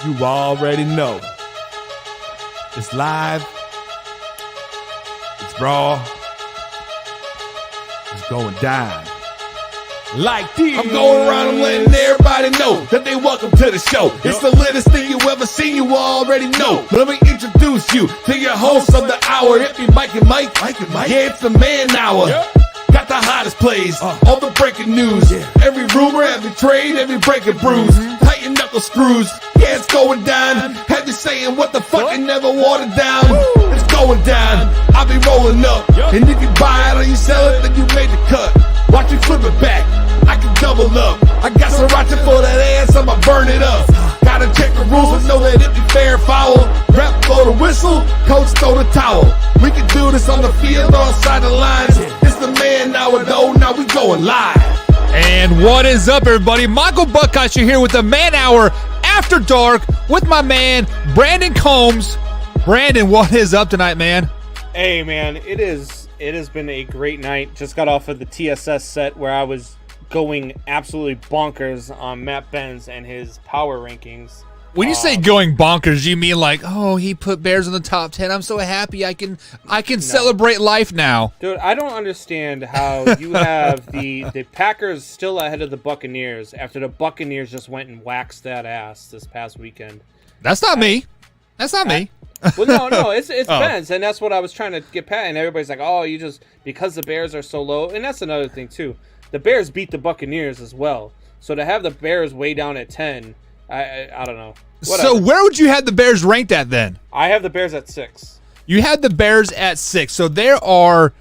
You already know. It's live. It's raw. It's going down. Like this. I'm going around and letting everybody know that they welcome to the show. It's the littest thing you ever seen, you already know. Let me introduce you to your host of the hour. It be Mike and Mike. Yeah, it's the man hour. Got the hottest plays, all the breaking news. Every rumor, every trade, every breaking bruise. Tighten knuckle screws. Yeah, it's going down. Have you saying what the fuck and never watered down. It's going down. I'll be rolling up. And if you buy it or you sell it, then you made the cut. Watch me flip it back. I can double up. I got sriracha for that ass, I'ma burn it up. Gotta check the rules and know that it be fair and foul. Rep blow the whistle, coach throw the towel. We can do this on the field or outside the lines. It's the man now, though. Now we going live. And what is up, everybody? Michael Buckeyser here with the Man Hour After Dark with my man, Brandon Combs. Brandon, what is up tonight, man? Hey, man, it has been a great night. Just got off of the TSS set where I was going absolutely bonkers on Matt Benz and his power rankings. When you say going bonkers, you mean like, oh, he put Bears in the top 10. I'm so happy I can celebrate life now. Dude, I don't understand how you have the Packers still ahead of the Buccaneers after the Buccaneers just went and waxed that ass this past weekend. That's not me. That's not me. Well, no, it's Benz, and that's what I was trying to get pat. And everybody's like, oh, you just because the Bears are so low, and that's another thing too. The Bears beat the Buccaneers as well, so to have the Bears way down at 10, I don't know. Whatever. So where would you have the Bears ranked at then? I have the Bears at 6. You had the Bears at 6, so they are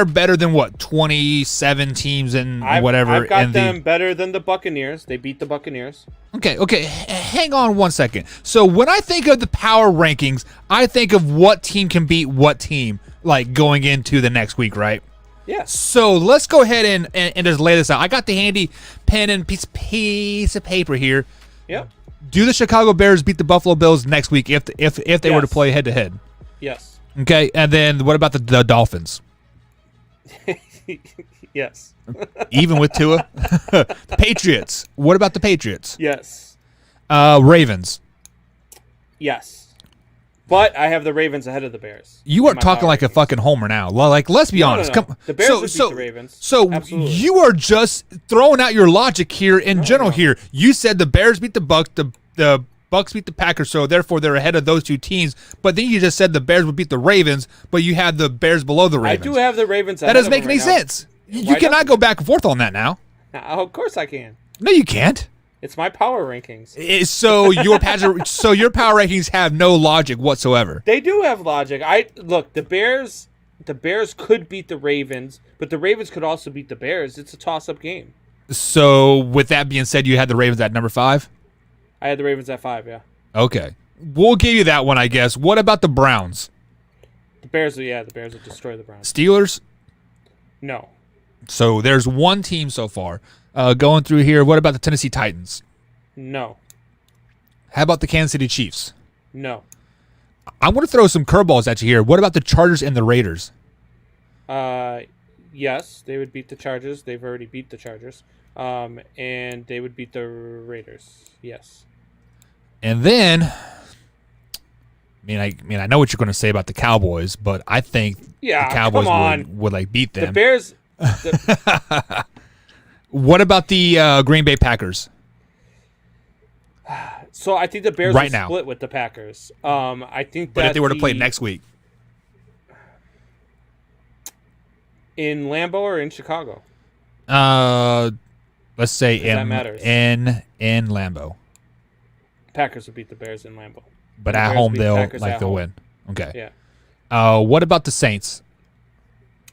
better than what 27 teams and whatever. I've got them better than the Buccaneers. They beat the Buccaneers. Okay. Hang on one second. So when I think of the power rankings, I think of what team can beat what team, like going into the next week, right? Yeah. So let's go ahead and just lay this out. I got the handy pen and piece of paper here. Yep. Do the Chicago Bears beat the Buffalo Bills next week if they were to play head to head? Yes. Okay, and then what about the Dolphins? Yes. Even with Tua? The Patriots. What about the Patriots? Yes. Ravens. Yes. But I have the Ravens ahead of the Bears. You are talking like a fucking homer now. Like, let's be honest. No. The Bears would beat the Ravens. So absolutely. You are just throwing out your logic here in general here. You said the Bears beat the Bucs, the Bucs beat the Packers, so therefore they're ahead of those two teams. But then you just said the Bears would beat the Ravens, but you have the Bears below the Ravens. I do have the Ravens ahead That doesn't of make them any right sense. You cannot go back and forth on that now. Oh, of course I can. No, you can't. It's my power rankings. So your power rankings have no logic whatsoever. They do have logic. Look, the Bears could beat the Ravens, but the Ravens could also beat the Bears. It's a toss-up game. So with that being said, you had the Ravens at number 5? I had the Ravens at 5, yeah. Okay. We'll give you that one, I guess. What about the Browns? The Bears will destroy the Browns. Steelers? No. So there's one team so far. Going through here, what about the Tennessee Titans? No. How about the Kansas City Chiefs? No. I'm going to throw some curveballs at you here. What about the Chargers and the Raiders? Yes, they would beat the Chargers. They've already beat the Chargers. And they would beat the Raiders. Yes. And then, I know what you're going to say about the Cowboys, but I think the Cowboys would like beat them. The Bears. What about the Green Bay Packers? So I think the Bears will split with the Packers. I think that if they were to play next week. In Lambeau or in Chicago? Let's say in Lambeau. Packers would beat the Bears in Lambeau. But at home they'll win. Okay. Yeah. What about the Saints?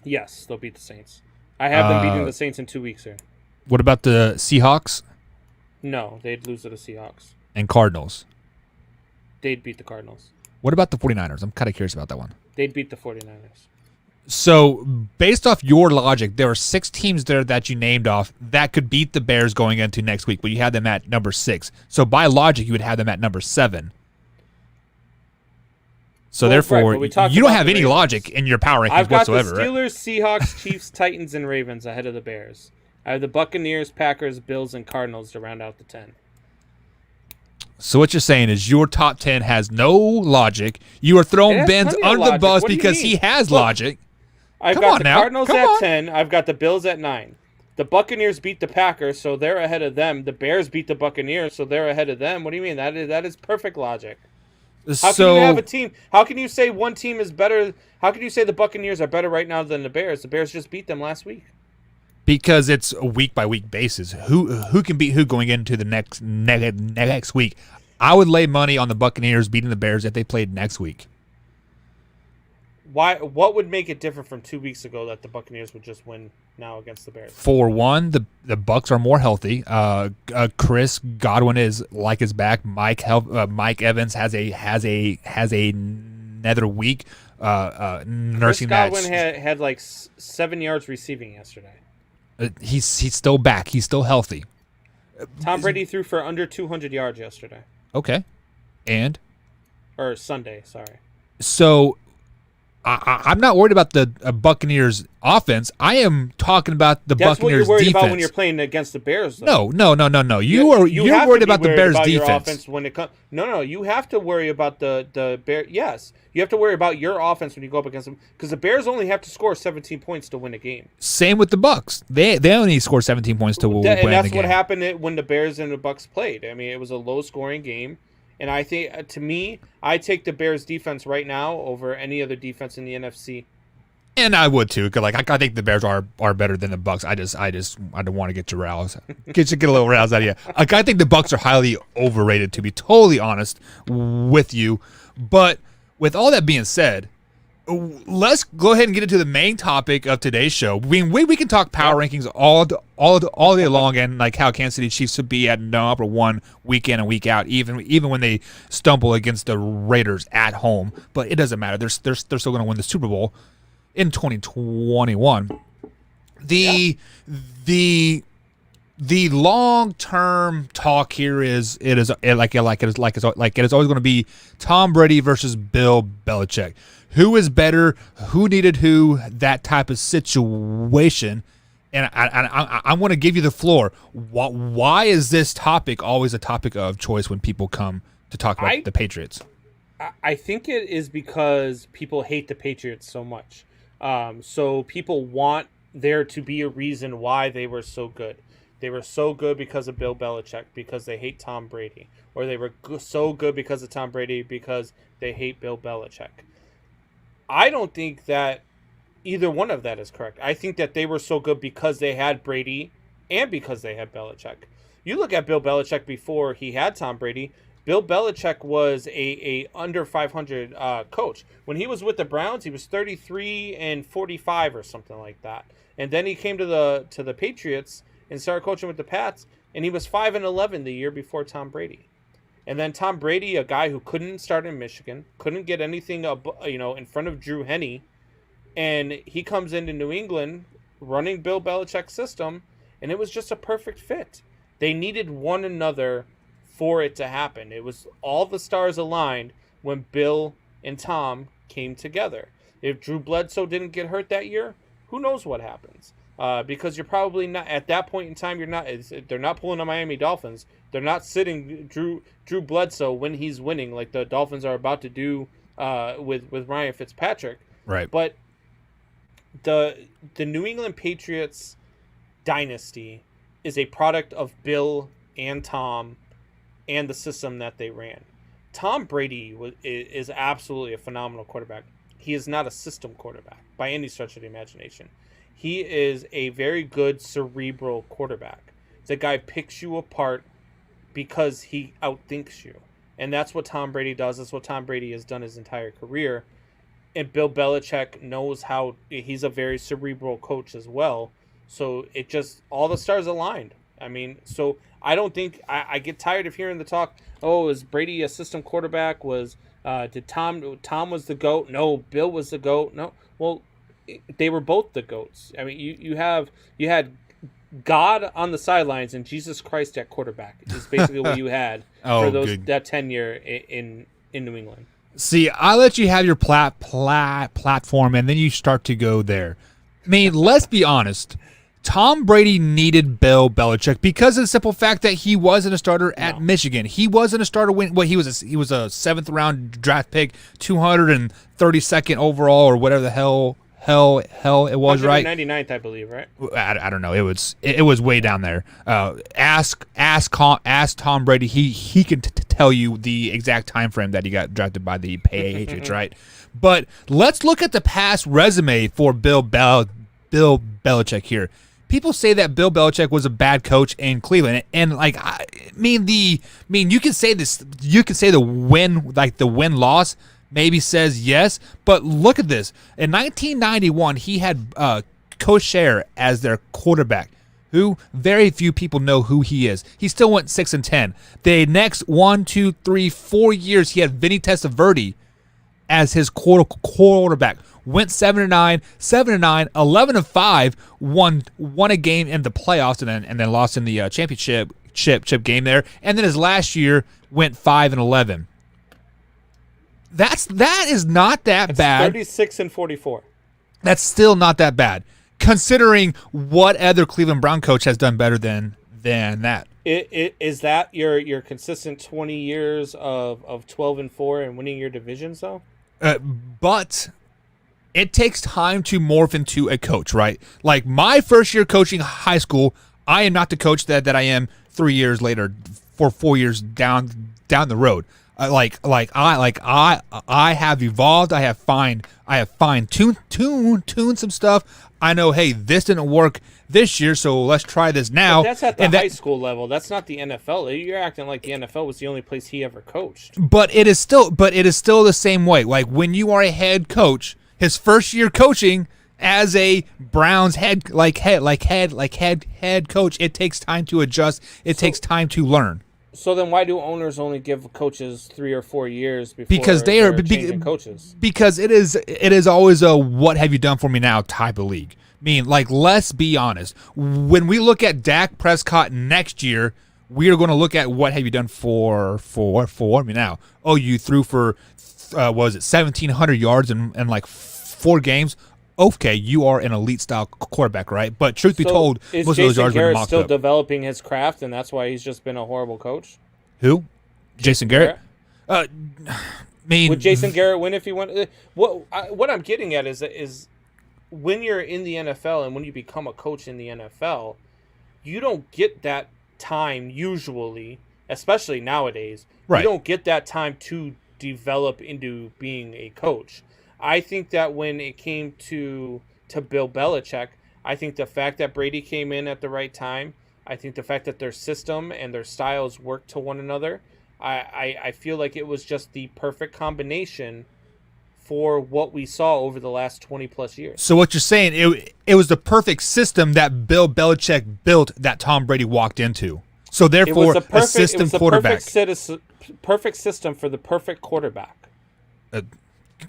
Yes, they'll beat the Saints. I have them beating the Saints in 2 weeks here. What about the Seahawks? No, they'd lose to the Seahawks. And Cardinals? They'd beat the Cardinals. What about the 49ers? I'm kind of curious about that one. They'd beat the 49ers. So, based off your logic, there are 6 teams there that you named off that could beat the Bears going into next week, but you had them at number 6. So, by logic, you would have them at number 7. So, therefore, you don't have any logic in your power rankings whatsoever. I've got the Steelers, Seahawks, Chiefs, Titans, and Ravens ahead of the Bears. I have the Buccaneers, Packers, Bills, and Cardinals to round out the 10. So what you're saying is your top 10 has no logic. You are throwing Benz under the bus because he has logic. I've got the Cardinals at 10. I've got the Bills at 9. The Buccaneers beat the Packers, so they're ahead of them. The Bears beat the Buccaneers, so they're ahead of them. What do you mean? That is perfect logic. How can you have a team? How can you say one team is better? How can you say the Buccaneers are better right now than the Bears? The Bears just beat them last week. Because it's a week-by-week basis. Who can beat who going into the next week? I would lay money on the Buccaneers beating the Bears if they played next week. Why? What would make it different from 2 weeks ago that the Buccaneers would just win now against the Bears? For one, the Bucs are more healthy. Chris Godwin is like his back. Mike Evans has another week nursing Chris that. Godwin had like 7 yards receiving yesterday. He's still back. He's still healthy. Tom Brady threw for under 200 yards yesterday. Okay, or Sunday. Sorry. So I'm not worried about the Buccaneers offense. I am talking about the That's Buccaneers defense. That's what you're worried about when you're playing against the Bears, though. No. You're worried about the Bears defense. When it comes, no. You have to worry about the Bears. Yes, you have to worry about your offense when you go up against them because the Bears only have to score 17 points to win a game. Same with the Bucs. They only score 17 points to win the game. And that's what happened when the Bears and the Bucs played. I mean, it was a low-scoring game. And I think, to me, I take the Bears defense right now over any other defense in the NFC. And I would too, because I think the Bears are better than the Bucs. I don't want to get a little roused out of you. I think the Bucs are highly overrated, to be totally honest with you. But with all that being said, let's go ahead and get into the main topic of today's show. We can talk power rankings all day long, and like how Kansas City Chiefs would be at number one week in and week out, even when they stumble against the Raiders at home. But it doesn't matter. They're still going to win the Super Bowl in 2021. The long-term talk here is always going to be Tom Brady versus Bill Belichick. Who is better? Who needed who? That type of situation. And I want to give you the floor. Why is this topic always a topic of choice when people come to talk about the Patriots? I think it is because people hate the Patriots so much. So people want there to be a reason why they were so good. They were so good because of Bill Belichick, because they hate Tom Brady. Or they were so good because of Tom Brady because they hate Bill Belichick. I don't think that either one of that is correct. I think that they were so good because they had Brady and because they had Belichick. You look at Bill Belichick before he had Tom Brady. Bill Belichick was a under 500 coach. When he was with the Browns, he was 33-45 or something like that. And then he came to the Patriots and started coaching with the Pats, and he was 5-11 the year before Tom Brady. And then Tom Brady, a guy who couldn't start in Michigan, couldn't get anything in front of Drew Henne, and he comes into New England running Bill Belichick's system, and it was just a perfect fit. They needed one another for it to happen. It was all the stars aligned when Bill and Tom came together. If Drew Bledsoe didn't get hurt that year, who knows what happens? Because you're probably not at that point in time. They're not pulling the Miami Dolphins. They're not sitting Drew Bledsoe when he's winning, like the Dolphins are about to do with Ryan Fitzpatrick. Right. But the New England Patriots dynasty is a product of Bill and Tom and the system that they ran. Tom Brady is absolutely a phenomenal quarterback. He is not a system quarterback by any stretch of the imagination. He is a very good cerebral quarterback. The guy picks you apart because he outthinks you. And that's what Tom Brady does. That's what Tom Brady has done his entire career. And Bill Belichick knows how. He's a very cerebral coach as well. So it just, all the stars aligned. I mean, so I don't think, I get tired of hearing the talk, oh, is Brady a system quarterback? Did Tom was the GOAT? No, Bill was the GOAT. No. Well, they were both the GOATs. I mean, you had God on the sidelines and Jesus Christ at quarterback is basically what you had for that tenure in New England. See, I let you have your platform, and then you start to go there. I mean, let's be honest. Tom Brady needed Bill Belichick because of the simple fact that he wasn't a starter at Michigan. He wasn't a starter when he was a 7th round draft pick, 232nd overall or whatever the hell it was, right? 199th, I believe, right? I don't know. It was way down there. Ask Tom Brady. He can tell you the exact time frame that he got drafted by the Patriots, right? But let's look at the past resume for Bill Belichick here. People say that Bill Belichick was a bad coach in Cleveland, and you can say this. You can say the win-loss maybe says yes, but look at this. In 1991, he had Coach Scher as their quarterback, who very few people know who he is. He still went 6-10. The next 4 years, he had Vinny Testaverde as his quarterback. Went 7-9, 11-5, won a game in the playoffs, and then lost in the championship game there. And then his last year went 5-11. That is not that bad. 36-44. That's still not that bad, considering what other Cleveland Brown coach has done better than that. Is that your consistent 20 years of 12-4 and winning your divisions though? But it takes time to morph into a coach, right? Like my first year coaching high school, I am not the coach that I am 3 years later, 4 years down the road. I have evolved. I have fine-tuned some stuff. I know, hey, this didn't work this year, so let's try this now. But that's at the high school level. That's not the NFL. You're acting like the NFL was the only place he ever coached. But it is still the same way. Like when you are a head coach, his first year coaching as a Browns head coach, it takes time to adjust. It takes time to learn. So then, why do owners only give coaches 3 or 4 years before because they're changing coaches? Because it is always a "what have you done for me now" type of league. I mean, like, let's be honest. When we look at Dak Prescott next year, we are going to look at what have you done for me now. Oh, you threw for 1,700 yards in like 4 games. Okay, you are an elite style quarterback, right? But truth be told, most of those yards were mocked up. Still developing his craft, and that's why he's just been a horrible coach? Who? Jason Garrett? Would Jason Garrett win if he won? What I'm getting at is when you're in the NFL and when you become a coach in the NFL, you don't get that time usually, especially nowadays. Right. You don't get that time to develop into being a coach. I think that when it came to Bill Belichick, I think the fact that Brady came in at the right time, I think the fact that their system and their styles work to one another, I feel like it was just the perfect combination for what we saw over the last 20-plus years. So what you're saying, it was the perfect system that Bill Belichick built that Tom Brady walked into. So therefore, a system quarterback. Perfect system for the perfect quarterback.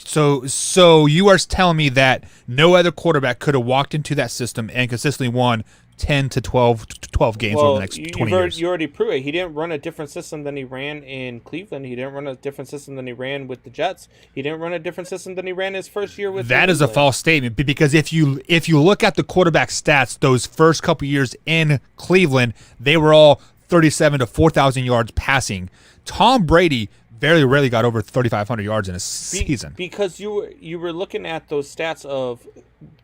So you are telling me that no other quarterback could have walked into that system and consistently won 10 to 12 games over the next 20 years. You already proved it. He didn't run a different system than he ran in Cleveland. He didn't run a different system than he ran with the Jets. He didn't run a different system than he ran his first year with That is a false statement, because if you look at the quarterback stats those first couple years in Cleveland, they were all 37 to 4,000 yards passing. Tom Brady very rarely got over 3,500 yards in a season. Because you were looking at those stats of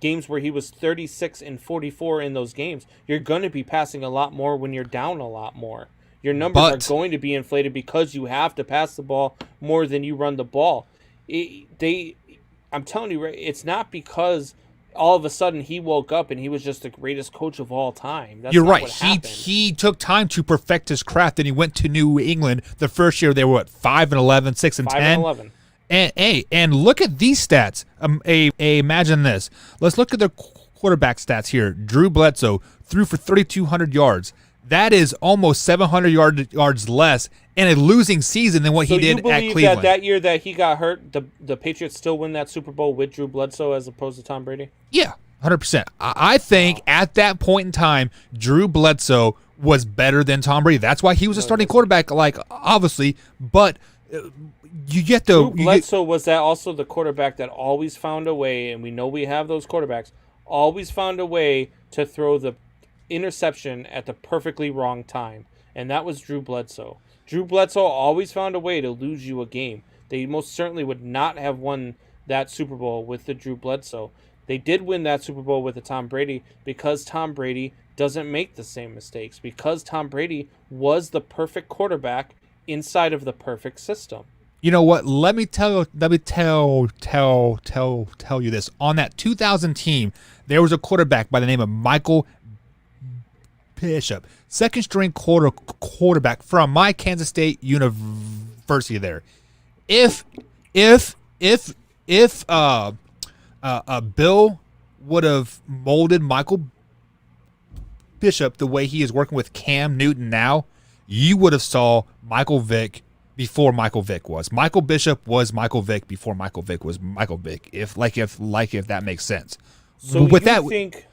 games where he was 36-44 in those games. You're going to be passing a lot more when you're down a lot more. Your numbers are going to be inflated because you have to pass the ball more than you run the ball. I'm telling you, it's not because all of a sudden he woke up and he was just the greatest coach of all time. That's You're not right. what happened. He took time to perfect his craft, and he went to New England. The first year they were 5-11, 6-10. 5-11. And look at these stats. Imagine this. Let's look at their quarterback stats here. Drew Bledsoe threw for 3,200 yards. That is almost 700 yards less in a losing season than what he did at Cleveland. So you believe that year that he got hurt, the Patriots still win that Super Bowl with Drew Bledsoe as opposed to Tom Brady? Yeah, 100%. I think at that point in time, Drew Bledsoe was better than Tom Brady. That's why he was a starting quarterback, like, obviously. But you get the... Drew Bledsoe was that also the quarterback that always found a way, and we know we have those quarterbacks, always found a way to throw the interception at the perfectly wrong time, and that was Drew Bledsoe. Drew Bledsoe always found a way to lose you a game. They most certainly would not have won that Super Bowl with the Drew Bledsoe. They did win that Super Bowl with the Tom Brady because Tom Brady doesn't make the same mistakes, because Tom Brady was the perfect quarterback inside of the perfect system. You know what? Let me tell you this. On that 2000 team, there was a quarterback by the name of Michael Bishop, second string quarterback from my Kansas State University there. If Bill would have molded Michael Bishop the way he is working with Cam Newton now, you would have saw Michael Vick before Michael Vick was. Michael Bishop was Michael Vick before Michael Vick was Michael Vick. If that makes sense. So with you that, think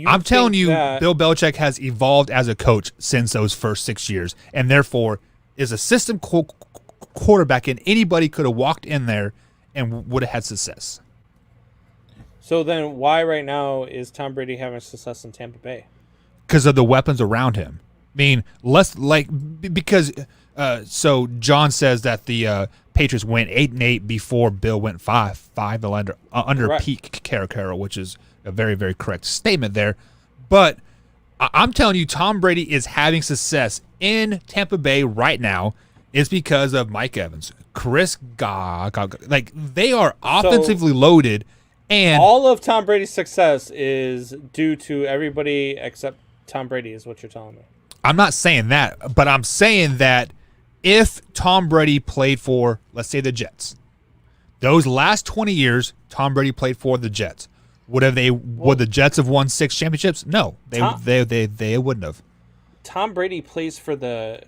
I'm telling you, that Bill Belichick has evolved as a coach since those first 6 years, and therefore is a system quarterback, and anybody could have walked in there and would have had success. So then why right now is Tom Brady having success in Tampa Bay? Because of the weapons around him. I mean, because John says that the Patriots went 8-8 before Bill went 5 under Pete Carroll, which is a very, very correct statement there. But I'm telling you, Tom Brady is having success in Tampa Bay right now is because of Mike Evans, Chris like they are offensively loaded, and all of Tom Brady's success is due to everybody except Tom Brady, is what you're telling me. I'm not saying that, but I'm saying that if Tom Brady played for, let's say, the Jets, those last 20 years, Tom Brady played for the Jets. Would the Jets have won 6 championships? No, they wouldn't have. Tom Brady plays for the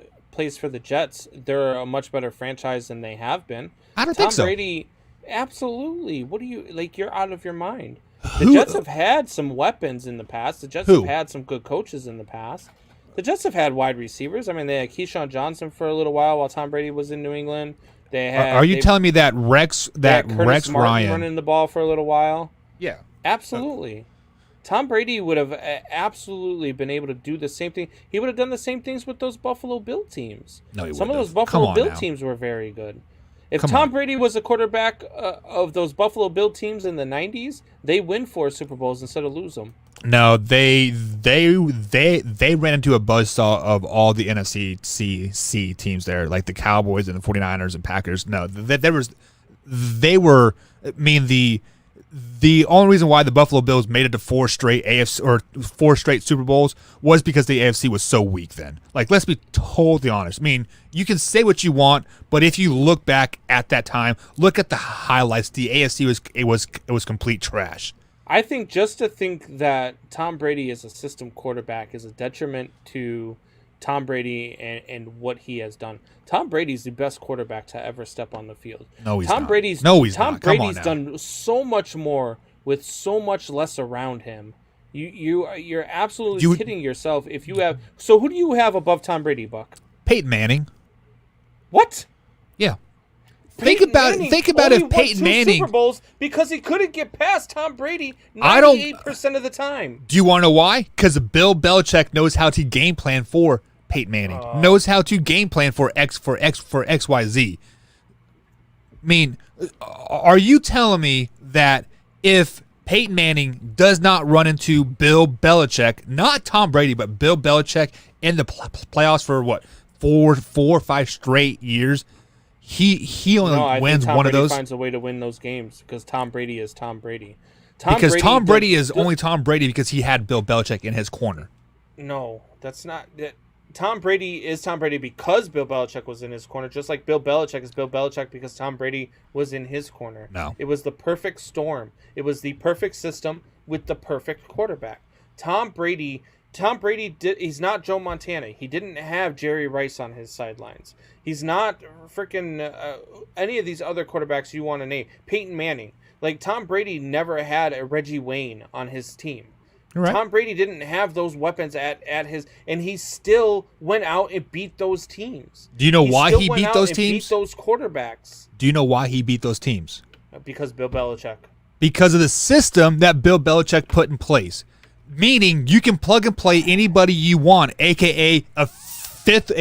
Jets. They're a much better franchise than they have been. I don't think so. Tom Brady, absolutely. What do you like? You're out of your mind. The Jets have had some weapons in the past. The Jets have had some good coaches in the past. The Jets have had wide receivers. I mean, they had Keyshawn Johnson for a little while Tom Brady was in New England. Are you telling me that Rex Ryan running the ball for a little while? Yeah, absolutely. Tom Brady would have absolutely been able to do the same thing. He would have done the same things with those Buffalo Bill teams. No, he wouldn't. Some of those Buffalo Bill teams were very good. If Tom Brady was a quarterback of those Buffalo Bill teams in the 90s, they win 4 Super Bowls instead of lose them. No, they ran into a buzzsaw of all the NFC teams there, like the Cowboys and the 49ers and Packers. No, they were. I mean, the only reason why the Buffalo Bills made it to 4 straight AFC or 4 straight Super Bowls was because the AFC was so weak then. Like, let's be totally honest. I mean, you can say what you want, but if you look back at that time, look at the highlights. The AFC was complete trash. I think just to think that Tom Brady is a system quarterback is a detriment to Tom Brady and what he has done. Tom Brady's the best quarterback to ever step on the field. No, he's not. Tom Brady's done so much more with so much less around him. You're absolutely kidding yourself if you have. So who do you have above Tom Brady, Buck? Peyton Manning. What? Yeah. Think about if Peyton Manning Super Bowls because he couldn't get past Tom Brady 98% of the time. Do you want to know why? Because Bill Belichick knows how to game plan for Peyton Manning. Knows how to game plan for XYZ. I mean, are you telling me that if Peyton Manning does not run into Bill Belichick, not Tom Brady, but Bill Belichick in the playoffs for what, 4 or 5 straight years? He only wins one of those. Tom Brady finds a way to win those games because Tom Brady is Tom Brady. Tom Brady is only Tom Brady because he had Bill Belichick in his corner. No, that's not. Tom Brady is Tom Brady because Bill Belichick was in his corner, just like Bill Belichick is Bill Belichick because Tom Brady was in his corner. No. It was the perfect storm. It was the perfect system with the perfect quarterback. Tom Brady he's not Joe Montana. He didn't have Jerry Rice on his sidelines. He's not freaking any of these other quarterbacks you want to name. Peyton Manning. Like, Tom Brady never had a Reggie Wayne on his team. Right. Tom Brady didn't have those weapons at his, and he still went out and beat those teams. Do you know why he beat those teams? Beat those quarterbacks. Do you know why he beat those teams? Because Bill Belichick. Because of the system that Bill Belichick put in place. Meaning you can plug and play anybody you want, aka a fifth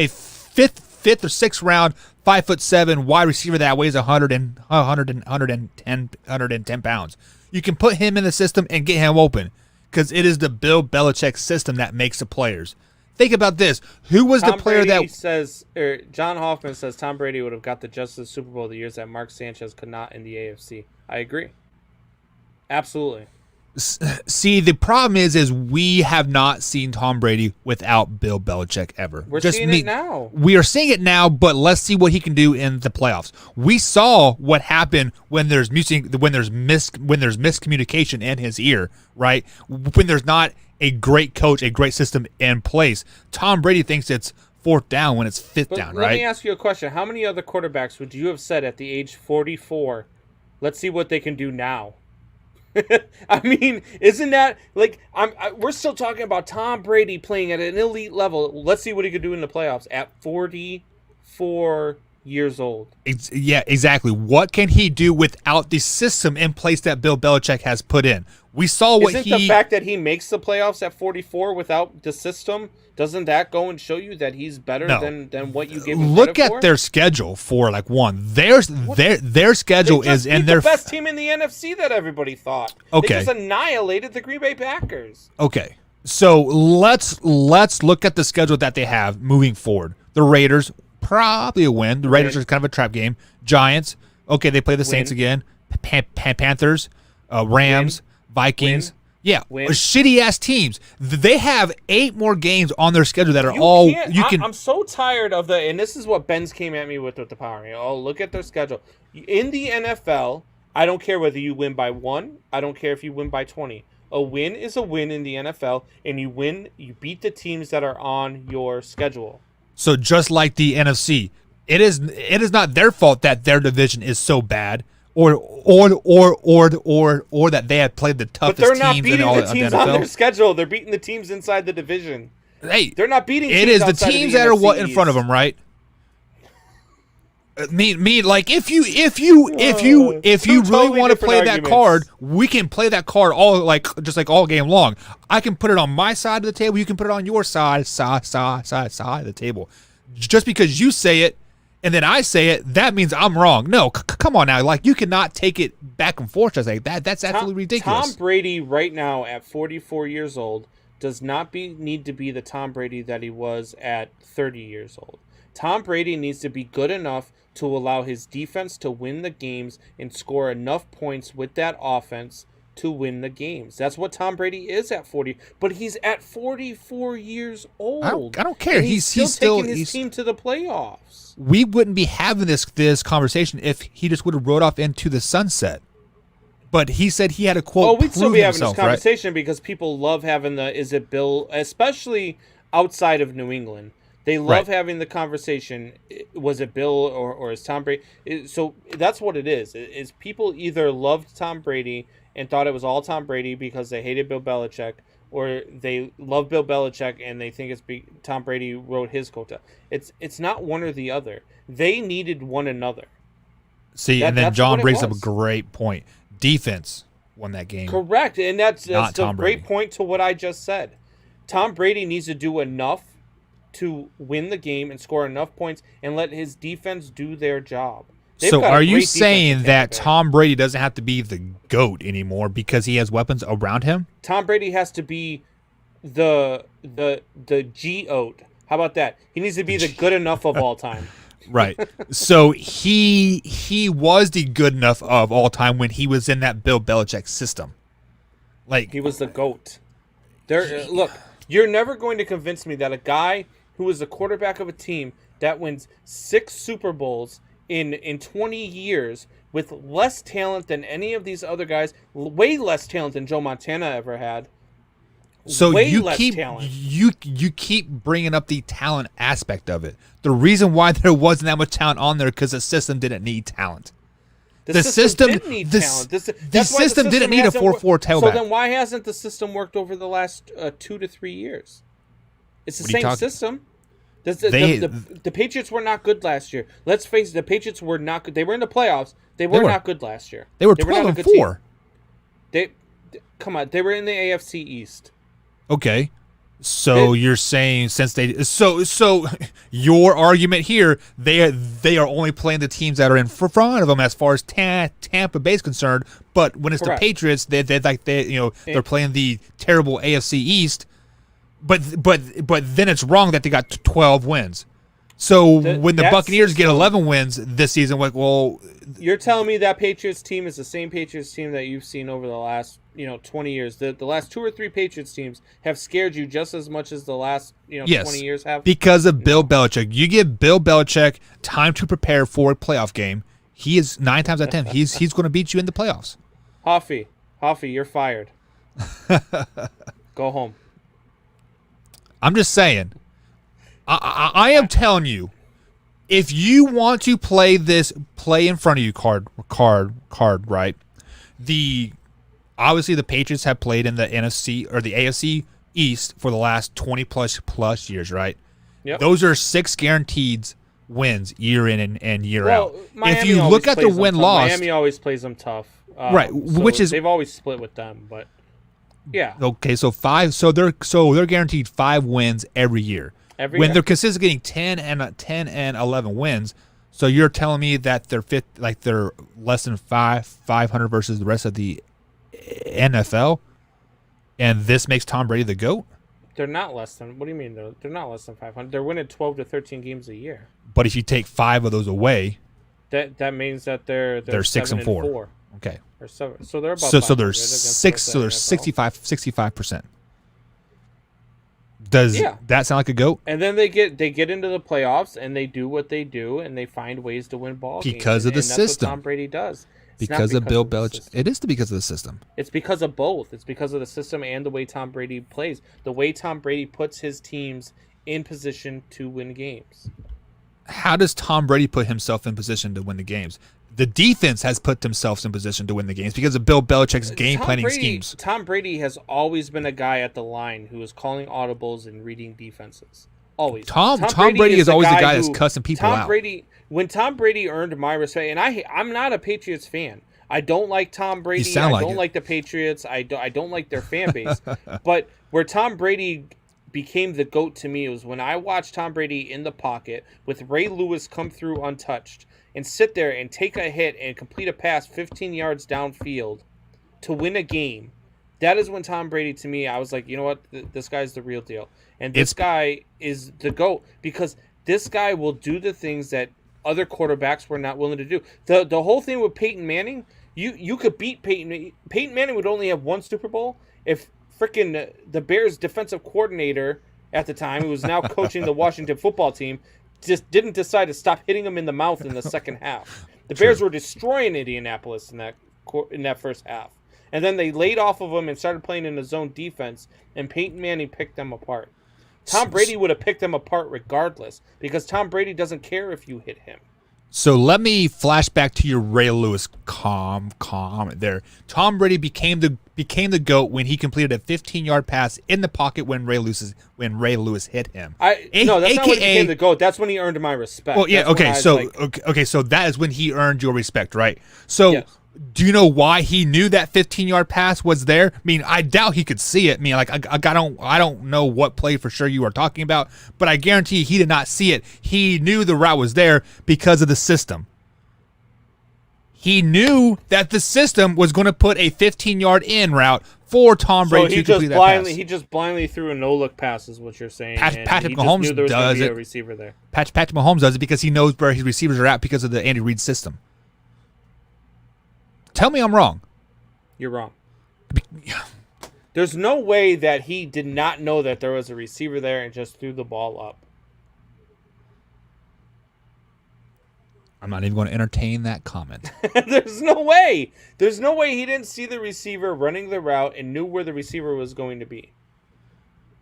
or sixth round 5'7" wide receiver that weighs 110 pounds. You can put him in the system and get him open because it is the Bill Belichick system that makes the players. Think about this: who was the player Brady that says? John Hoffman says Tom Brady would have got the Justice Super Bowl the years that Mark Sanchez could not in the AFC. I agree. Absolutely. See, the problem is we have not seen Tom Brady without Bill Belichick ever. We're seeing it now. We are seeing it now, but let's see what he can do in the playoffs. We saw what happened when there's miscommunication in his ear, right? When there's not a great coach, a great system in place. Tom Brady thinks it's fourth down when it's fifth down, right? Let me ask you a question. How many other quarterbacks would you have said at the age 44, let's see what they can do now? I mean, isn't that like we're still talking about Tom Brady playing at an elite level. Let's see what he could do in the playoffs at 44 years old. Yeah, exactly. What can he do without the system in place that Bill Belichick has put in? We saw what Isn't the fact that he makes the playoffs at 44 without the system, doesn't that go and show you that he's better than what you give him Look credit for? at their schedule for like one. Their schedule they just is in beat their the best team in the NFC that everybody thought. Okay. They just annihilated the Green Bay Packers. Okay. So let's look at the schedule that they have moving forward. The Raiders, probably a win. The Raiders are kind of a trap game. Giants, okay, they play the Saints again. Panthers, Rams, Vikings. Yeah, shitty ass teams. They have 8 more games on their schedule that are I'm so tired of and this is what Ben's came at me with the power. Oh, look at their schedule. In the NFL, I don't care whether you win by 1. I don't care if you win by 20. A win is a win in the NFL, and you beat the teams that are on your schedule. So just like the NFC, it is not their fault that their division is so bad, or that they have played the toughest teams. But they're not beating the teams on their schedule. They're beating the teams inside the division. Hey, they're not beating. It is the teams that are what in front of them, right? Me, like if you really want to play that card, we can play that card all game long. I can put it on my side of the table. You can put it on your side of the table. Just because you say it and then I say it, that means I'm wrong. No, come on now. Like, you cannot take it back and forth just like that. That's absolutely ridiculous. Tom Brady right now at 44 years old does not need to be the Tom Brady that he was at 30 years old. Tom Brady needs to be good enough to allow his defense to win the games and score enough points with that offense to win the games. That's what Tom Brady is at 40, but he's at 44 years old. I don't care. He's still taking his team to the playoffs. We wouldn't be having this conversation if he just would have rode off into the sunset. But he said he had a quote. Oh, we'd still be having himself, this conversation, right? Because people love having is it Bill, especially outside of New England. They love having the conversation. Was it Bill or is Tom Brady? So that's what it is. Is people either loved Tom Brady and thought it was all Tom Brady because they hated Bill Belichick, or they love Bill Belichick and they think it's Tom Brady wrote his quota. It's not one or the other. They needed one another. See, and then John brings up a great point. Defense won that game. Correct, and that's a great Brady. point to what I just said. Tom Brady needs to do enough to win the game and score enough points and let his defense do their job. So are you saying that Tom Brady doesn't have to be the GOAT anymore because he has weapons around him? Tom Brady has to be the G-OAT. How about that? He needs to be the good enough of all time. Right. So he was the good enough of all time when he was in that Bill Belichick system. Like, he was the GOAT. Look, you're never going to convince me that a guy who is the quarterback of a team that wins 6 Super Bowls in 20 years with less talent than any of these other guys, way less talent than Joe Montana ever had. So you keep bringing up the talent aspect of it. The reason why there wasn't that much talent on there because the system didn't need talent. The system didn't need talent. The system didn't need a 4-4 tailback. So then why hasn't the system worked over the last 2 to 3 years? It's the same system. The Patriots were not good last year. Let's face it, the Patriots were not good. They were in the playoffs. They were not good last year. They were 12-4. Come on, they were in the AFC East. Okay. So you're saying since they so your argument here, they are only playing the teams that are in front of them as far as Tampa Bay is concerned, but when it's Correct. the Patriots, they're playing the terrible AFC East, but then it's wrong that they got 12 wins. So when the Buccaneers get 11 wins this season, like, well, you're telling me that Patriots team is the same Patriots team that you've seen over the last 20 years. The last 2 or 3 Patriots teams have scared you just as much as the last 20 years have. Because of Bill Belichick. You give Bill Belichick time to prepare for a playoff game. He is 9 times out of 10. He's going to beat you in the playoffs. Hoffy, you're fired. Go home. I'm just saying. I am telling you, if you want to play in front of you card, right? Obviously the Patriots have played in the NFC or the AFC East for the last 20 plus years, right? Yep. Those are 6 guaranteed wins year in and year out. Miami if you look at the win-loss, Miami always plays them tough, right? Which is they've always split with them, but yeah. Okay, so 5. So they're guaranteed 5 wins every year. When they're consistently getting 10 and 11 wins, so you're telling me that they're less than 500 versus the rest of the NFL, and this makes Tom Brady the GOAT? They're not less than. What do you mean? They're not less than 500. They're winning 12 to 13 games a year. But if you take 5 of those away, that means that they're 6 and 4. Okay, or 7. So they're about. So they're 6. So they're 65%. Does that sound like a GOAT? And then they get into the playoffs and they do what they do and they find ways to win ball games. Because of the system. That's what Tom Brady does. Because of Bill Belichick. It is because of the system. It's because of both. It's because of the system and the way Tom Brady plays. The way Tom Brady puts his teams in position to win games. How does Tom Brady put himself in position to win the games? The defense has put themselves in position to win the games because of Bill Belichick's game planning schemes. Tom Brady has always been a guy at the line who is calling audibles and reading defenses. Always. Tom Brady is always the guy that's cussing people out. When Tom Brady earned my respect, and I'm not a Patriots fan. I don't like Tom Brady. I don't like the Patriots. I don't like their fan base. But where Tom Brady became the GOAT to me was when I watched Tom Brady in the pocket with Ray Lewis come through untouched and sit there and take a hit and complete a pass 15 yards downfield to win a game. That is when Tom Brady, to me, I was like, you know what? This guy's the real deal. And this guy is the GOAT because this guy will do the things that other quarterbacks were not willing to do. The whole thing with Peyton Manning, you could beat Peyton. Peyton Manning would only have 1 Super Bowl if freaking the Bears defensive coordinator at the time, who was now coaching the Washington football team, just didn't decide to stop hitting him in the mouth in the second half. The Bears were destroying Indianapolis in that first half. And then they laid off of him and started playing in the zone defense, and Peyton Manning picked them apart. Tom Brady would have picked them apart regardless because Tom Brady doesn't care if you hit him. So let me flash back to your Ray Lewis comment there. Tom Brady became the GOAT when he completed a 15-yard pass in the pocket when Ray Lewis hit him. No, that's not when he became the GOAT. That's when he earned my respect. Well, yeah, okay. So so that is when he earned your respect, right? So yes. Do you know why he knew that 15-yard pass was there? I mean, I doubt he could see it. I mean, like I don't know what play for sure you are talking about, but I guarantee he did not see it. He knew the route was there because of the system. He knew that the system was going to put a 15-yard in route for Tom Brady to complete that pass. He just blindly threw a no-look pass is what you're saying. Patrick Mahomes does it. A receiver there. Patrick Mahomes does it because he knows where his receivers are at because of the Andy Reid system. Tell me I'm wrong. You're wrong. There's no way that he did not know that there was a receiver there and just threw the ball up. I'm not even going to entertain that comment. There's no way. There's no way he didn't see the receiver running the route and knew where the receiver was going to be.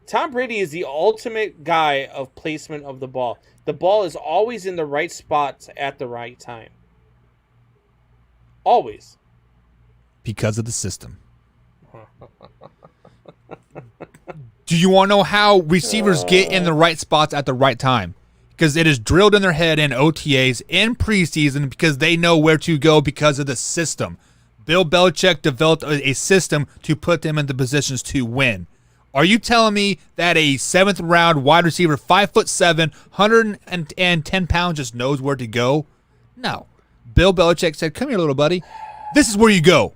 Tom Brady is the ultimate guy of placement of the ball. The ball is always in the right spots at the right time. Always. Because of the system. Do you want to know how receivers get in the right spots at the right time? Because it is drilled in their head in OTAs, in preseason, because they know where to go because of the system. Bill Belichick developed a system to put them into positions to win. Are you telling me that a 7th round wide receiver, 5'7", 110 pounds, just knows where to go? No. Bill Belichick said, "Come here, little buddy. This is where you go."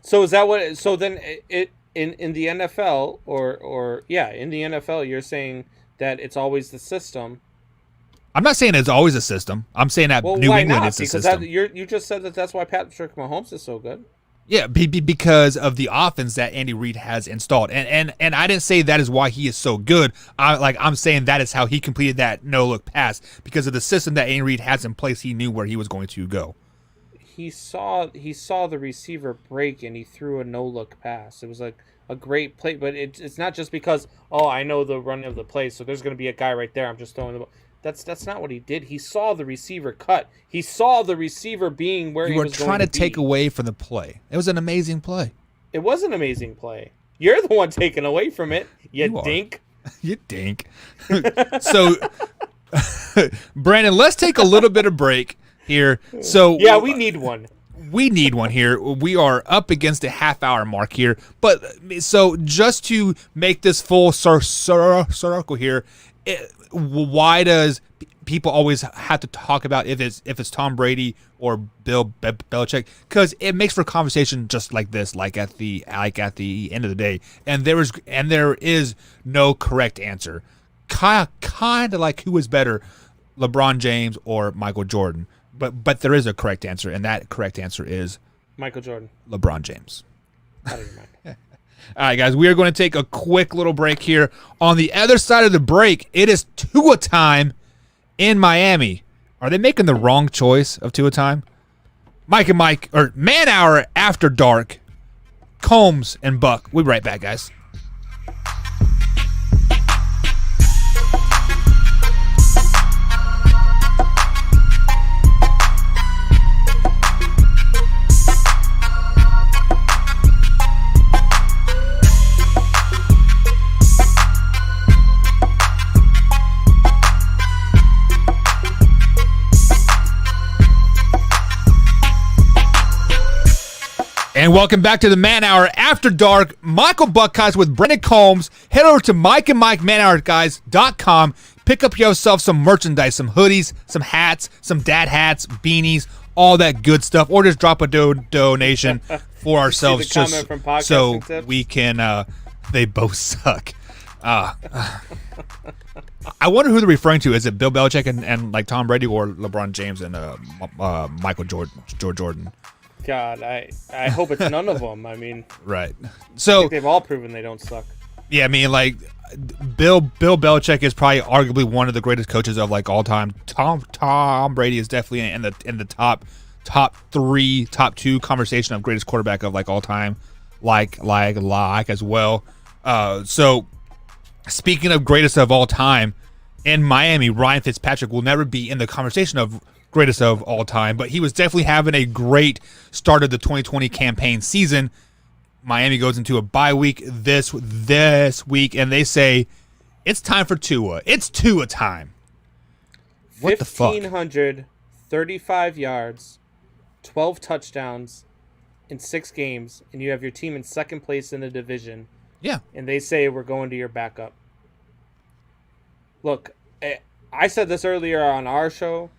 So is that what? So then it in the NFL or in the NFL, you're saying that it's always the system. I'm not saying it's always a system. I'm saying that New why England not? is a Because system. you just said that's why Patrick Mahomes is so good. Yeah, because of the offense that Andy Reid has installed, and I didn't say that is why he is so good. I'm saying that is how he completed that no look pass because of the system that Andy Reid has in place. He knew where he was going to go. He saw the receiver break and he threw a no look pass. It was like a great play, but it's not just because I know the run of the play, so there's going to be a guy right there. I'm just throwing the ball. That's not what he did. He saw the receiver cut. He saw the receiver being where he was going to be. You were trying to take away from the play. It was an amazing play. It was an amazing play. You're the one taking away from it, you dink. You dink. So, Brandon, let's take a little bit of break here. So yeah, we need one. We need one here. We are up against a half-hour mark here. But so just to make this full circle here, why does people always have to talk about if it's Tom Brady or Bill Belichick? Because it makes for conversation just like this, like at the end of the day, and there is no correct answer. Kind of like who is better, LeBron James or Michael Jordan. But there is a correct answer, and that correct answer is Michael Jordan, LeBron James. Out of your mind. All right, guys, we are going to take a quick little break here. On the other side of the break, it is Tua time in Miami. Are they making the wrong choice of Tua time? Mike and Mike, or Man Hour After Dark, Combs and Buck. We'll be right back, guys. And welcome back to the Man Hour After Dark. Michael Buckeyes with Brendan Combs. Head over to MikeandMikeManHourGuys.com. Pick up yourself some merchandise, some hoodies, some hats, some dad hats, beanies, all that good stuff. Or just drop a donation for ourselves just so we can, they both suck. I wonder who they're referring to. Is it Bill Belichick and like Tom Brady or LeBron James and Michael Jordan? God, I hope it's none of them. I mean, right. I So think they've all proven they don't suck. yeah, I mean, like Bill Belichick is probably arguably one of the greatest coaches of like all time. Tom Brady is definitely in the top 3, top 2 conversation of greatest quarterback of like all time, like as well. So speaking of greatest of all time, in Miami, Ryan Fitzpatrick will never be in the conversation of greatest of all time, but he was definitely having a great start of the 2020 campaign season. Miami goes into a bye week this week, and they say it's time for Tua. It's Tua time. What the fuck? 1,535 yards, 12 touchdowns in 6 games, and you have your team in second place in the division. Yeah. And they say we're going to your backup. Look, I said this earlier on our show.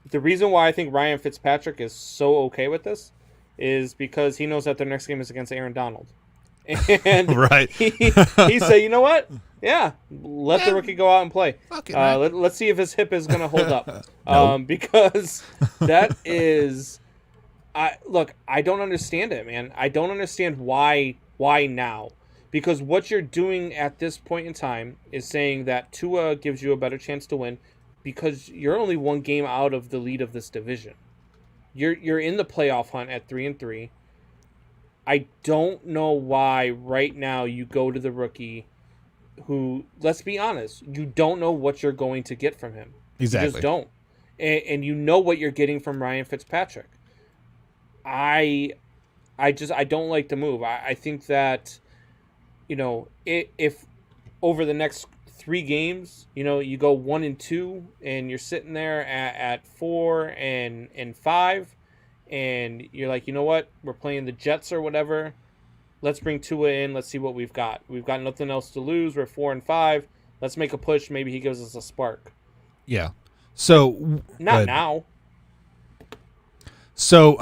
The reason why I think Ryan Fitzpatrick is so okay with this is because he knows that their next game is against Aaron Donald. And right. he said, you know what? Yeah, let the rookie go out and play. Let's see if his hip is going to hold up. Nope. Because that is... I don't understand it, man. I don't understand why now. Because what you're doing at this point in time is saying that Tua gives you a better chance to win because you're only one game out of the lead of this division. You're in the playoff hunt at 3-3. I don't know why right now you go to the rookie who, let's be honest, you don't know what you're going to get from him. Exactly. You just don't. And you know what you're getting from Ryan Fitzpatrick. I don't like the move. I think that, if over the next 3 games, you go 1-2 and you're sitting there at 4-5, and you're like, you know what, we're playing the Jets or whatever. let's bring Tua in. Let's see what we've got. We've got nothing else to lose. We're 4-5. Let's make a push. Maybe he gives us a spark. Yeah. So not now. So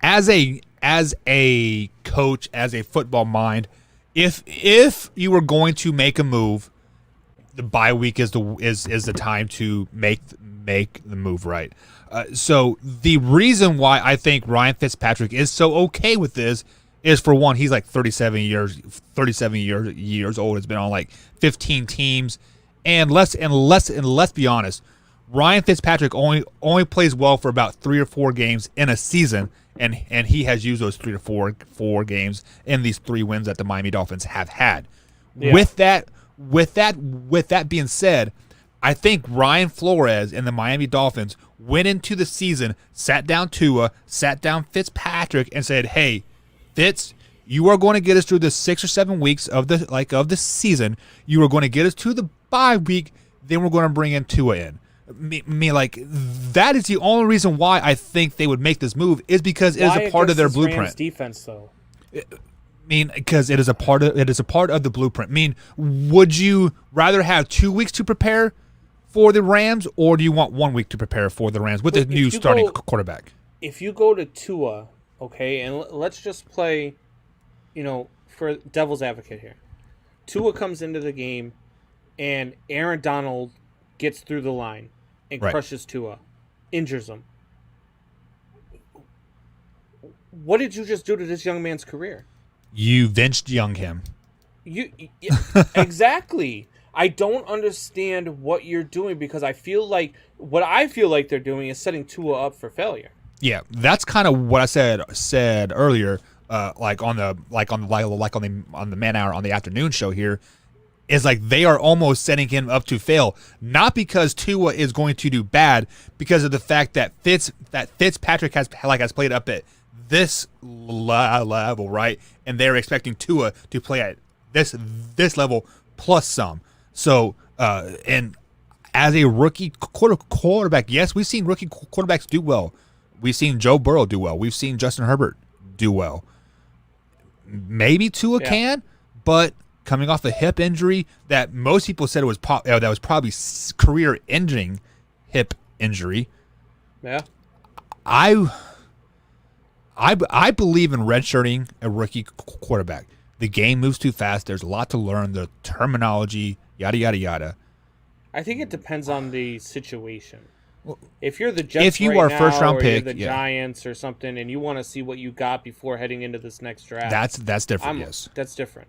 as a coach, as a football mind, if you were going to make a move, the bye week is the time to make the move, right? So the reason why I think Ryan Fitzpatrick is so okay with this is, for one, he's like 37 years old. Has been on like 15 teams, and let's be honest, Ryan Fitzpatrick only plays well for about 3 or 4 games in a season, and he has used those 3 to 4 games in these 3 wins that the Miami Dolphins have had. Yeah. With that being said, I think Ryan Flores and the Miami Dolphins went into the season, sat down Tua, sat down Fitzpatrick, and said, "Hey, Fitz, you are going to get us through the 6 or 7 weeks of the season. You are going to get us to the bye week. Then we're going to bring in Tua in." That is the only reason why I think they would make this move, is because it is a part of their blueprint. Rams defense, though. Because it is a part of the blueprint. Would you rather have 2 weeks to prepare for the Rams, or do you want 1 week to prepare for the Rams with the new starting quarterback? If you go to Tua, okay, and let's just play, for devil's advocate here. Tua comes into the game, and Aaron Donald gets through the line and crushes Tua, injures him. What did you just do to this young man's career? You Vince Young him. Exactly. I don't understand what you're doing, because I feel like they're doing is setting Tua up for failure. Yeah, that's kind of what I said earlier. On the Man Hour on the afternoon show here, is like they are almost setting him up to fail, not because Tua is going to do bad, because of the fact that Fitzpatrick has played up at this level, right? And they're expecting Tua to play at this level plus some. So, and as a rookie quarterback, yes, we've seen rookie quarterbacks do well. We've seen Joe Burrow do well. We've seen Justin Herbert do well. Maybe Tua can, but coming off a hip injury that most people said was probably career-ending hip injury. Yeah, I believe in redshirting a rookie quarterback. The game moves too fast. There's a lot to learn. The terminology, yada yada yada. I think it depends on the situation. If you're the Jets, if you are a first-round pick, the Giants or something, and you want to see what you got before heading into this next draft, that's different. Yes, that's different.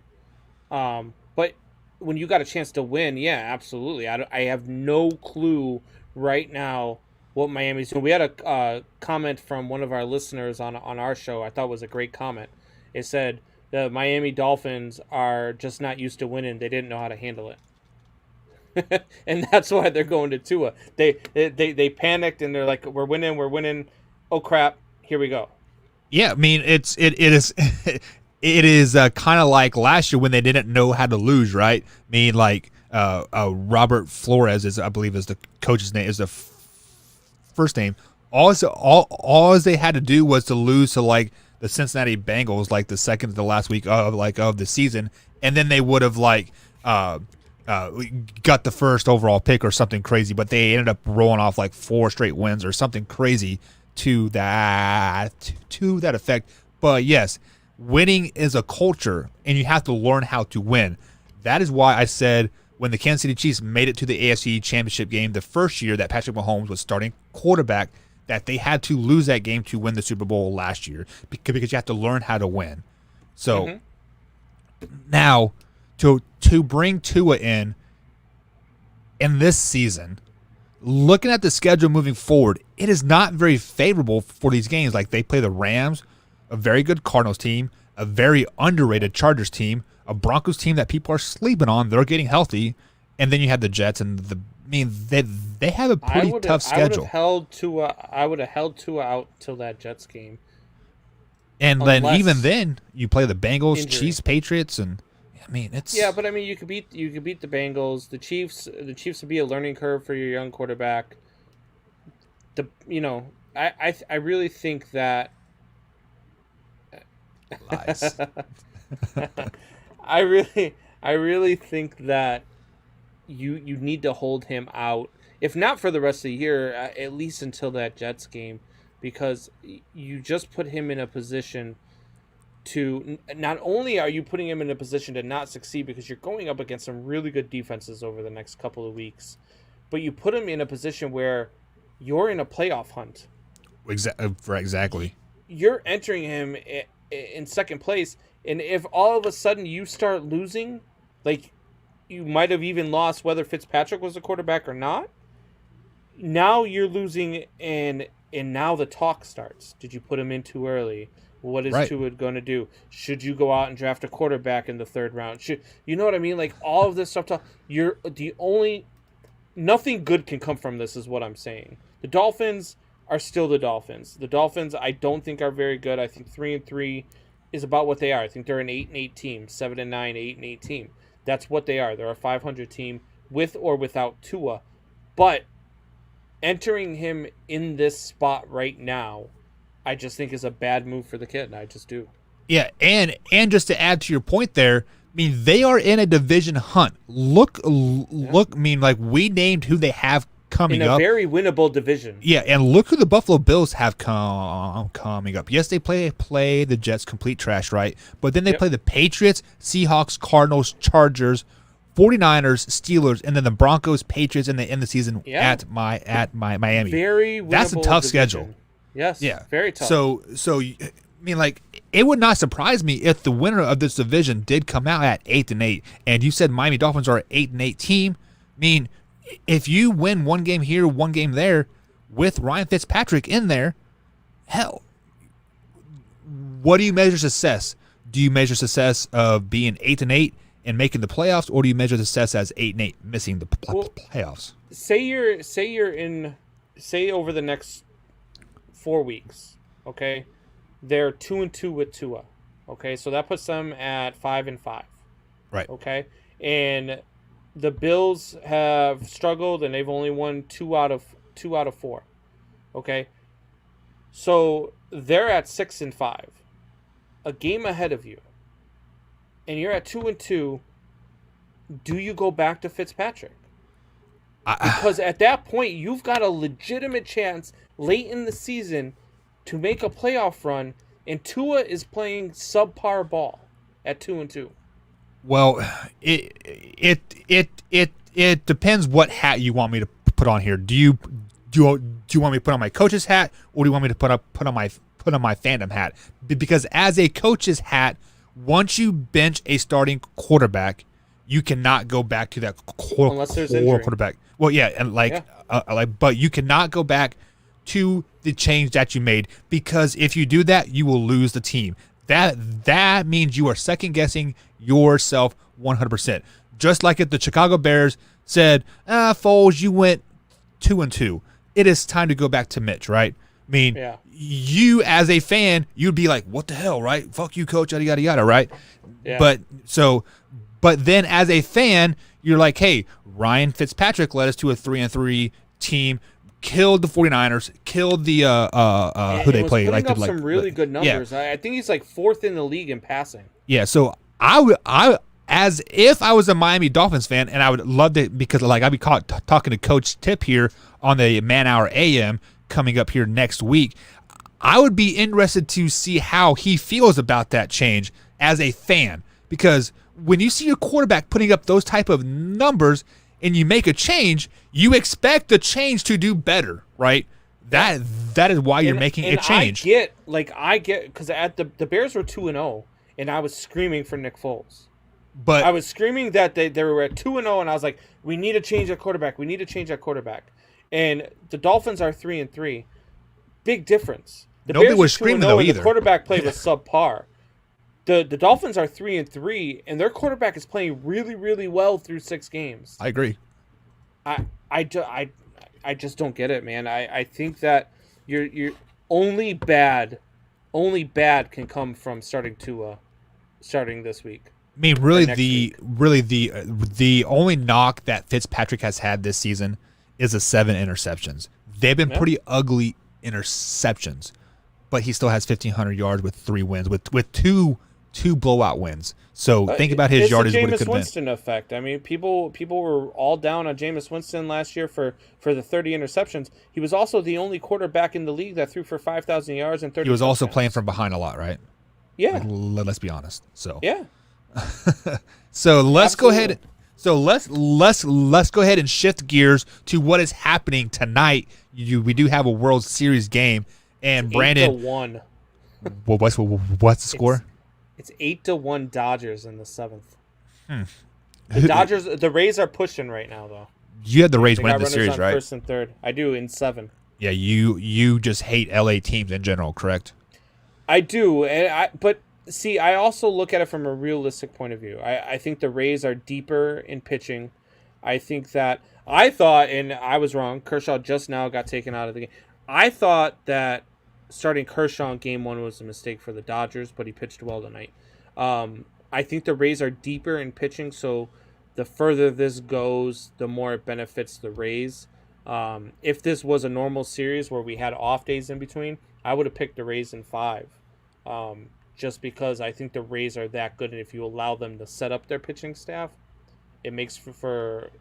But when you got a chance to win, yeah, absolutely. I have no clue right now what Miami's doing. We had a comment from one of our listeners on our show. I thought was a great comment. It said the Miami Dolphins are just not used to winning. They didn't know how to handle it. And that's why they're going to Tua. They panicked and they're like, we're winning. Oh crap, here we go. Yeah, it is it is kind of like last year when they didn't know how to lose, right? Robert Flores is, I believe, is the coach's name, is the first name. All they had to do was to lose to like the Cincinnati Bengals, like the second to the last week of the season, and then they would have got the first overall pick or something crazy, but they ended up rolling off like 4 straight wins or something crazy to that effect. But yes, winning is a culture, and you have to learn how to win. That is why I said when the Kansas City Chiefs made it to the AFC Championship game the first year that Patrick Mahomes was starting quarterback, that they had to lose that game to win the Super Bowl last year, because you have to learn how to win. So now to bring Tua in this season, looking at the schedule moving forward, it is not very favorable for these games. Like, they play the Rams, a very good Cardinals team, a very underrated Chargers team, a Broncos team that people are sleeping on. They're getting healthy, and then you have the Jets and they have a pretty tough schedule. I would have held Tua out till that Jets game, and then even then you play the Bengals, Chiefs, Patriots, and it's you could beat the Bengals, the Chiefs. The Chiefs would be a learning curve for your young quarterback. I really think that Lies. I really think that you need to hold him out, if not for the rest of the year, at least until that Jets game, because you just put him in a position to, not only are you putting him in a position to not succeed because you're going up against some really good defenses over the next couple of weeks, but you put him in a position where you're in a playoff hunt. Exactly. You're entering him in second place, and if all of a sudden you start losing, like you might have even lost whether Fitzpatrick was the quarterback or not, now you're losing, and now the talk starts. Did you put him in too early? What is Tua going to do? Should you go out and draft a quarterback in the third round? You know what I mean? Like all of this stuff. Nothing good can come from this is what I'm saying. The Dolphins are still the Dolphins. The Dolphins I don't think are very good. I think 3-3 is about what they are. I think they're an 8-8 team, 7-9, 8-8 team. That's what they are. They're a 500 team with or without Tua. But entering him in this spot right now, I just think is a bad move for the kid. I just do. Yeah, and just to add to your point there, I mean, they are in a division hunt. Look, I mean, like we named who they have coming up. In a very winnable division. Yeah, and look who the Buffalo Bills have coming up. Yes, they play the Jets complete trash, right? But then they play the Patriots, Seahawks, Cardinals, Chargers, 49ers, Steelers, and then the Broncos, Patriots, and they end the season at Miami. Very winnable. That's a tough division. Schedule. Yes. Yeah. Very tough. So I mean, like, it would not surprise me if the winner of this division did come out at 8-8. And you said Miami Dolphins are an 8-8 team. I mean, if you win one game here, one game there, with Ryan Fitzpatrick in there, hell, what do you measure success? Do you measure success of being 8-8 and making the playoffs, or do you measure success as 8-8 missing the playoffs? Say over the next 4 weeks, okay, they're 2-2 with Tua, okay, so that puts them at 5-5, right? Okay, and the Bills have struggled and they've only won 2 out of 4, okay, so they're at 6-5, a game ahead of you, and you're at 2-2. Do you go back to Fitzpatrick? Because at that point, you've got a legitimate chance late in the season to make a playoff run, and Tua is playing subpar ball at 2-2. Well, it depends what hat you want me to put on here. Do you want me to put on my coach's hat, or do you want me to put on my fandom hat? Because as a coach's hat, once you bench a starting quarterback, you cannot go back to that unless there's injury. Quarterback. Well, yeah, and but you cannot go back to the change that you made, because if you do that, you will lose the team. That means you are second guessing yourself 100%. Just like if the Chicago Bears said, Foles, you went 2-2. It is time to go back to Mitch, right? I mean, you as a fan, you'd be like, what the hell, right? Fuck you, coach, yada, yada, yada, right? Yeah. But then as a fan, you're like, hey, Ryan Fitzpatrick led us to a 3-3 team, killed the 49ers, killed the who they play. Like some really good numbers. Yeah. I think he's like 4th in the league in passing. Yeah, so I as if I was a Miami Dolphins fan, and I would love to, because like I'd be talking to Coach Tip here on the Man Hour AM coming up here next week. I would be interested to see how he feels about that change as a fan, because when you see your quarterback putting up those type of numbers and you make a change, you expect the change to do better, right? That is why you're making a change. I get because at the Bears were 2-0, and I was screaming for Nick Foles. But I was screaming that they were at 2-0, and I was like, we need to change that quarterback. We need to change that quarterback. And the Dolphins are 3-3. Big difference. The Nobody Bears was screaming though either. The quarterback play was subpar. The Dolphins are 3-3, and their quarterback is playing really, really well through 6 games. I agree. I just don't get it, man. I think that you're only bad can come from starting this week. I mean, really, the only knock that Fitzpatrick has had this season is the 7 interceptions. They've been pretty ugly interceptions. but he still has 1,500 yards with 3 wins, with two blowout wins. So think about his yardage. What it could have been. It's the Jameis Winston effect. I mean, people were all down on Jameis Winston last year for the 30 interceptions. He was also the only quarterback in the league that threw for 5,000 yards and 30. He was also playing from behind a lot, right? Yeah. Like, let's be honest. So yeah. So let's Absolutely. go ahead. So let's go ahead and shift gears to what is happening tonight. We do have a World Series game, and Brandon, 8-1. what's the score? It's 8-1 Dodgers in the 7th. The Dodgers, the Rays are pushing right now, though. You had the Rays They winning got the runners series, on right? first and third. I do in 7. Yeah, you just hate LA teams in general, correct? I do, but see, I also look at it from a realistic point of view. I think the Rays are deeper in pitching. I think that I thought, and I was wrong, Kershaw just now got taken out of the game. I thought that starting Kershaw in game 1 was a mistake for the Dodgers, but he pitched well tonight. I think the Rays are deeper in pitching, so the further this goes, the more it benefits the Rays. If this was a normal series where we had off days in between, I would have picked the Rays in 5. Just because I think the Rays are that good, and if you allow them to set up their pitching staff, it makes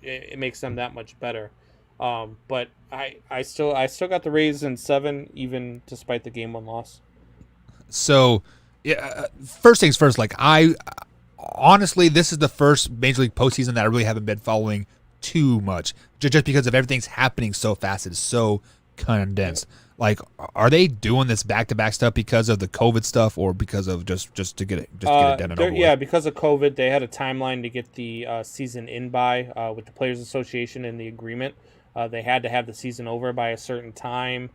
it makes them that much better. But I still got the Rays in 7, even despite the game 1 loss. So, yeah, first things first. Like I honestly, this is the first Major League postseason that I really haven't been following too much, just because of everything's happening so fast. It's so condensed. Like, are they doing this back-to-back stuff because of the COVID stuff, or because of just to get it done and over Yeah, with? because of COVID, they had a timeline to get the season in by with the Players Association and the agreement. They had to have the season over by a certain time,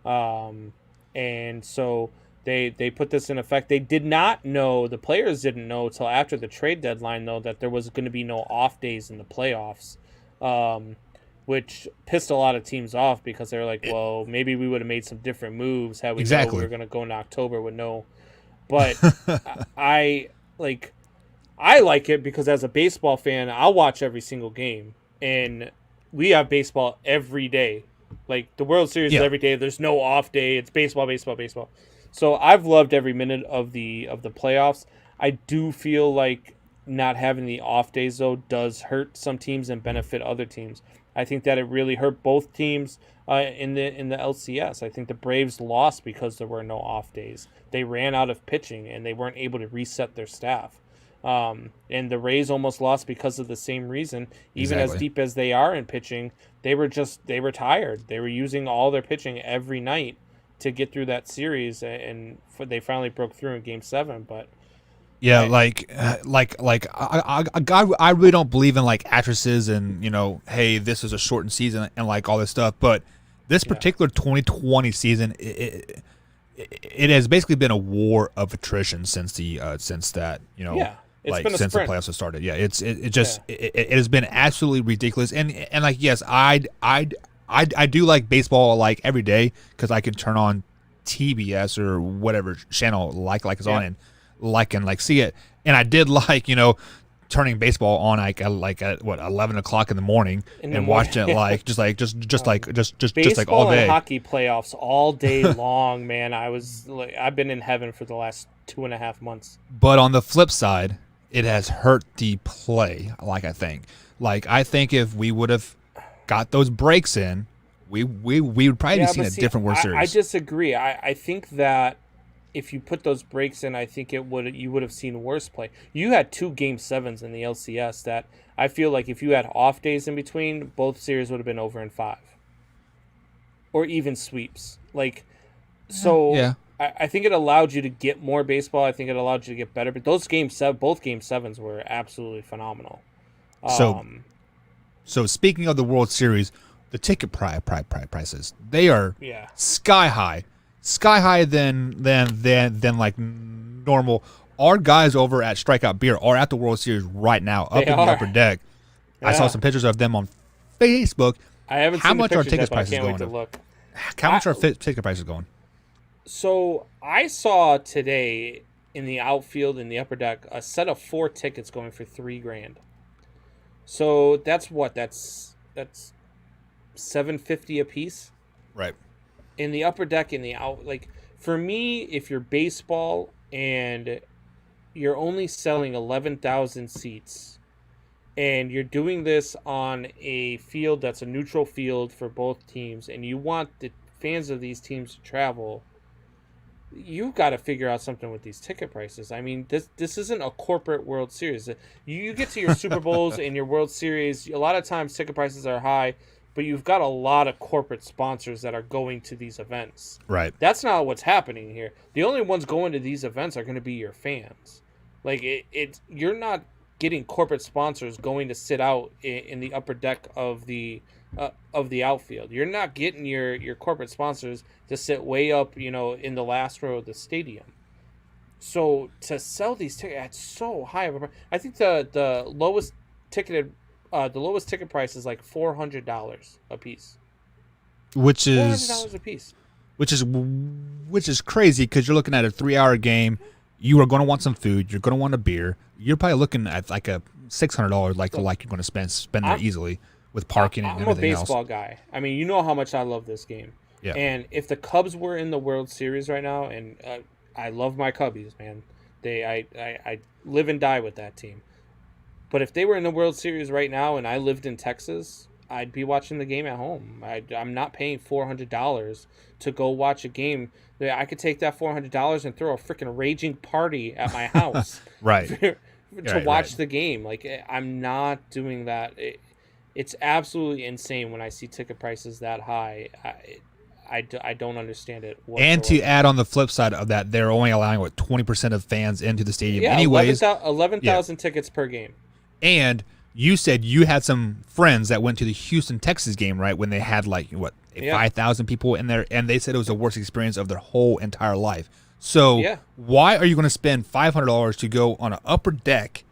and so they put this in effect. They did not know, the players didn't know until after the trade deadline, though, that there was going to be no off days in the playoffs. Which pissed a lot of teams off because they were like, well, maybe we would have made some different moves had we known we were going to go in October with no. But I like it because as a baseball fan, I'll watch every single game. And we have baseball every day. Like the World Series is every day. There's no off day. It's baseball, baseball, baseball. So I've loved every minute of the playoffs. I do feel like not having the off days, though, does hurt some teams and benefit other teams. I think that it really hurt both teams in the LCS. I think the Braves lost because there were no off days. They ran out of pitching and they weren't able to reset their staff. And the Rays almost lost because of the same reason. Even as deep as they are in pitching, they were tired. They were using all their pitching every night to get through that series, and they finally broke through in Game 7. But yeah, I really don't believe in like actresses and, hey, this is a shortened season and like all this stuff. But this particular 2020 season, it has basically been a war of attrition since that. It's like been a since sprint. the playoffs have started. Yeah, it has been absolutely ridiculous. And like, yes, I do like baseball like every day because I can turn on TBS or whatever channel like is on and like see it. And I did like, turning baseball on like at 11 o'clock in the morning and watching it like just like all day. And hockey playoffs all day long, man. I've been in heaven for the last 2.5 months. But on the flip side, it has hurt the play. I think if we would have got those breaks in, we would probably be seeing a different World Series. I disagree. I think that if you put those breaks in, I think you would have seen worse play. You had 2 Game 7s in the LCS that I feel like if you had off days in between, both series would have been over in 5. Or even sweeps. I think it allowed you to get more baseball. I think it allowed you to get better. But those both Game 7s were absolutely phenomenal. So speaking of the World Series, the ticket prices, they are sky high than like normal. Our guys over at Strikeout Beer are at the World Series right now, up in the upper deck. Yeah. I saw some pictures of them on Facebook. I haven't How seen much the are pictures ticket yet, but I prices can't going? wait to look. How much are ticket prices going? So I saw today in the outfield in the upper deck a set of 4 tickets going for $3,000. So that's $750 a piece. Right. In the upper deck, For me, if you're baseball and you're only selling 11,000 seats, and you're doing this on a field that's a neutral field for both teams, and you want the fans of these teams to travel, you've got to figure out something with these ticket prices. I mean, this isn't a corporate World Series. You get to your Super Bowls and your World Series, a lot of times ticket prices are high, but you've got a lot of corporate sponsors that are going to these events. Right. That's not what's happening here. The only ones going to these events are going to be your fans. Like you're not getting corporate sponsors going to sit out in the upper deck of the outfield. You're not getting your corporate sponsors to sit way up, in the last row of the stadium. So to sell these tickets at so high of a price, I think the lowest ticket price is like $400 a piece. Which is $400 a piece. Which is crazy because you're looking at a 3-hour game. You are going to want some food. You're going to want a beer. You're probably looking at like a $600 like you're going to spend there easily with parking and everything else. I'm a baseball guy. I mean, you know how much I love this game. Yeah. And if the Cubs were in the World Series right now, and I love my Cubbies, man. I live and die with that team. But if they were in the World Series right now and I lived in Texas, I'd be watching the game at home. I'm not paying $400 to go watch a game. I could take that $400 and throw a freaking raging party at my house. Right. to watch the game. Like, I'm not doing that. It's absolutely insane when I see ticket prices that high. I don't understand it whatsoever. And to add on the flip side of that, they're only allowing 20% of fans into the stadium anyways. 11,000 tickets per game. And you said you had some friends that went to the Houston, Texas game, right? When they had 5,000 people in there, and they said it was the worst experience of their whole entire life. So why are you going to spend $500 to go on an upper deck?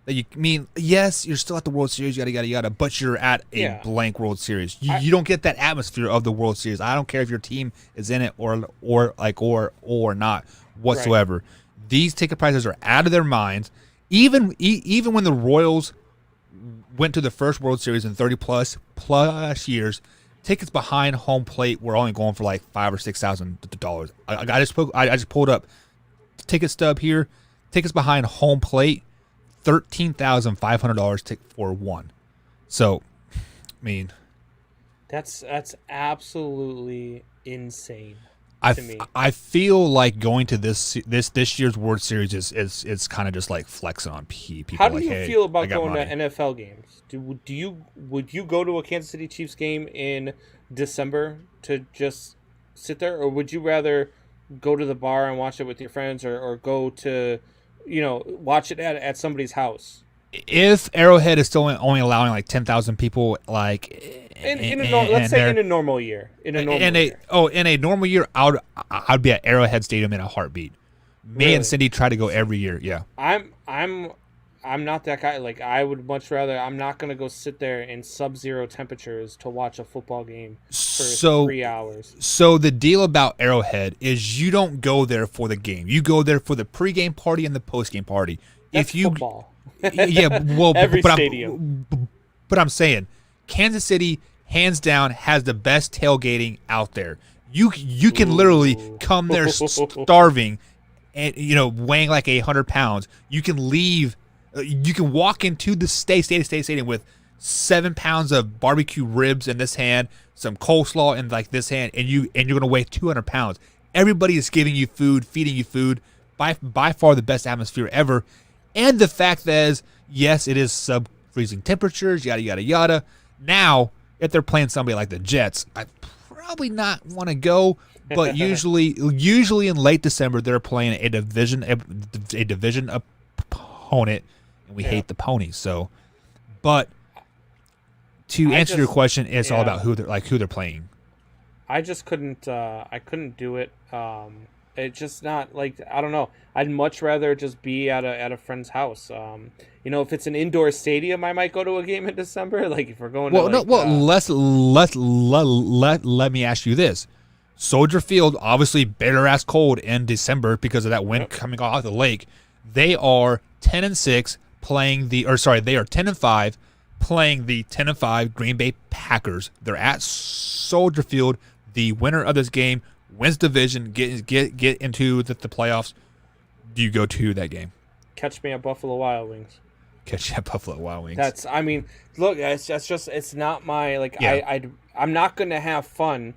Yes, you're still at the World Series, yada, yada, yada, but you're at a blank World Series. You don't get that atmosphere of the World Series. I don't care if your team is in it or not whatsoever. Right. These ticket prices are out of their minds. Even when the Royals went to the first World Series in 30 plus years, tickets behind home plate were only going for like $5,000 or $6,000. I just pulled up ticket stub here. Tickets behind home plate, $13,500 for one. So, I mean, that's absolutely insane. I feel like going to this year's World Series is kind of just like flexing on people. How do you feel about going to NFL games? Would you go to a Kansas City Chiefs game in December to just sit there, or would you rather go to the bar and watch it with your friends, or go to watch it at somebody's house? If Arrowhead is still only allowing like 10,000 people, in a normal year, in a normal year, I'd be at Arrowhead Stadium in a heartbeat. Me and Cindy try to go every year. Yeah, I'm not that guy. Like, I would much rather. I'm not gonna go sit there in sub-zero temperatures to watch a football game for 3 hours. So the deal about Arrowhead is you don't go there for the game. You go there for the pregame party and the postgame party. That's football. Yeah, well, every stadium. But I'm saying, Kansas City, hands down, has the best tailgating out there. You can literally come there starving, and weighing like 100 pounds. You can leave. You can walk into the stadium with 7 pounds of barbecue ribs in this hand, some coleslaw in like this hand, and you're gonna weigh 200 pounds. Everybody is giving you food, feeding you food. By far the best atmosphere ever. And the fact that is, yes, it is sub-freezing temperatures, yada, yada, yada. Now, if they're playing somebody like the Jets, I'd probably not want to go. But usually in late December, they're playing a division opponent, and we hate the ponies. So, but to answer your question, it's all about who they're playing. I just couldn't. I couldn't do it. It's just not like, I don't know. I'd much rather just be at a friend's house. If it's an indoor stadium, I might go to a game in December. Like, if we're going let me ask you this. Soldier Field, obviously bitter ass cold in December because of that wind coming off the lake. They are 10-6 playing they are 10-5 playing the 10-5 Green Bay Packers. They're at Soldier Field. The winner of this game wins division, get into the playoffs, do you go to that game? Catch me at Buffalo Wild Wings. Catch you at Buffalo Wild Wings. That's, I mean, look, it's not my, like, Yeah. I'm not going to have fun